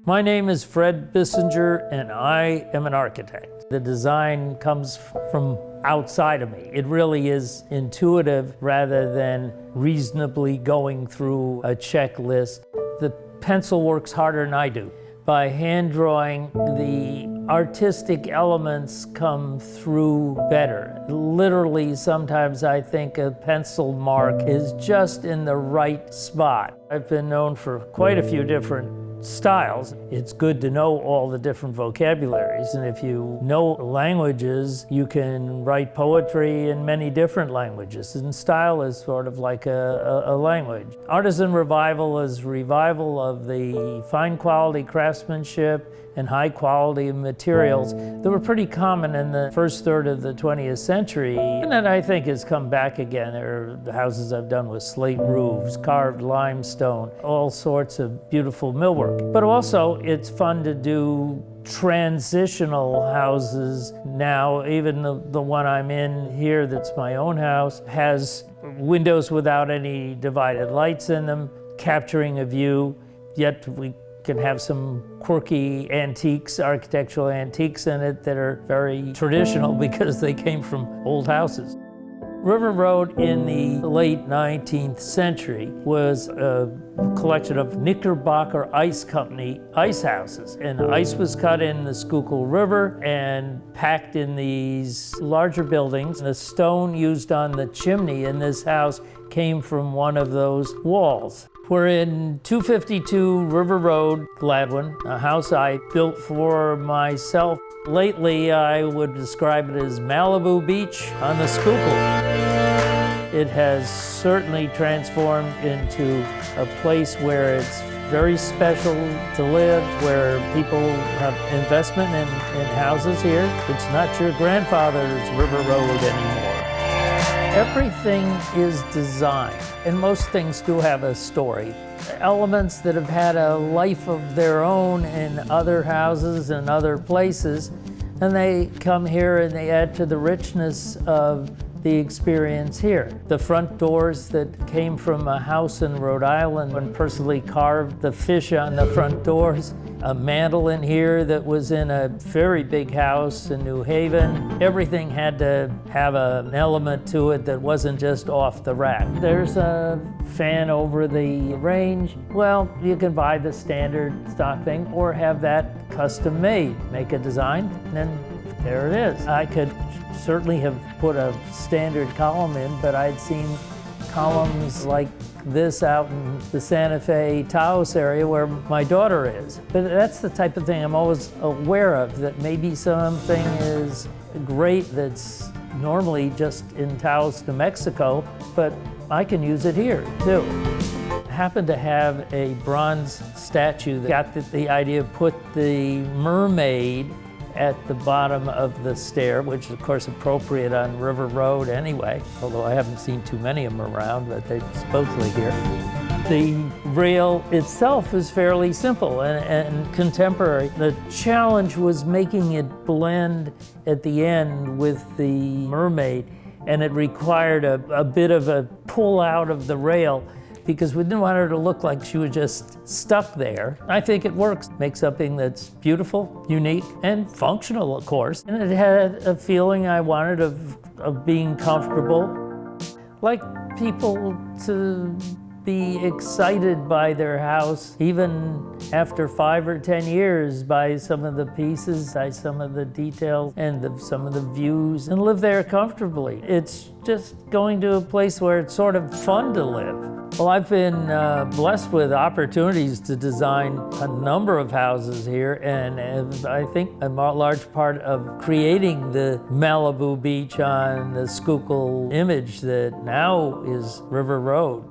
My name is Fred Bissinger, and I am an architect. The design comes from outside of me. It really is intuitive rather than reasonably going through a checklist. The pencil works harder than I do. By hand drawing, the artistic elements come through better. Literally, sometimes I think a pencil mark is just in the right spot. I've been known for quite a few different styles. It's good to know all the different vocabularies, and if you know languages, you can write poetry in many different languages, and style is sort of like a language. Artisan revival is revival of the fine quality craftsmanship and high quality materials that were pretty common in the first third of the 20th century, and that I think has come back again. There are the houses I've done with slate roofs, carved limestone, all sorts of beautiful millwork. But also, it's fun to do transitional houses now. Even the one I'm in here, that's my own house, has windows without any divided lights in them, capturing a view, yet we can have some quirky antiques, architectural antiques in it that are very traditional because they came from old houses. River Road in the late 19th century was a collection of Knickerbocker Ice Company ice houses. And the ice was cut in the Schuylkill River and packed in these larger buildings. The stone used on the chimney in this house came from one of those walls. We're in 252 River Road, Gladwyne, a house I built for myself. Lately, I would describe it as Malibu Beach on the Schuylkill. It has certainly transformed into a place where it's very special to live, where people have investment in houses here. It's not your grandfather's River Road anymore. Everything is designed, and most things do have a story. Elements that have had a life of their own in other houses and other places, and they come here and they add to the richness of the experience here. The front doors that came from a house in Rhode Island when Percival carved the fish on the front doors. A mantel in here that was in a very big house in New Haven. Everything had to have an element to it that wasn't just off the rack. There's a fan over the range. Well, you can buy the standard stock thing or have that custom made. Make a design, and then there it is. I could certainly have put a standard column in, but I'd seen columns like this out in the Santa Fe Taos area where my daughter is. But that's the type of thing I'm always aware of, that maybe something is great that's normally just in Taos, New Mexico, but I can use it here too. I happen to have a bronze statue that got the idea to put the mermaid at the bottom of the stair, which is of course appropriate on River Road anyway, although I haven't seen too many of them around, but they're supposedly here. The rail itself is fairly simple and contemporary. The challenge was making it blend at the end with the mermaid, and it required a bit of a pull out of the rail because we didn't want her to look like she was just stuck there. I think it works. Make something that's beautiful, unique, and functional, of course. And it had a feeling I wanted of being comfortable. Like people to be excited by their house, even after 5 or 10 years, by some of the pieces, by some of the details, and some of the views, and live there comfortably. It's just going to a place where it's sort of fun to live. Well, I've been blessed with opportunities to design a number of houses here, and I think a large part of creating the Malibu Beach on the Schuylkill image that now is River Road.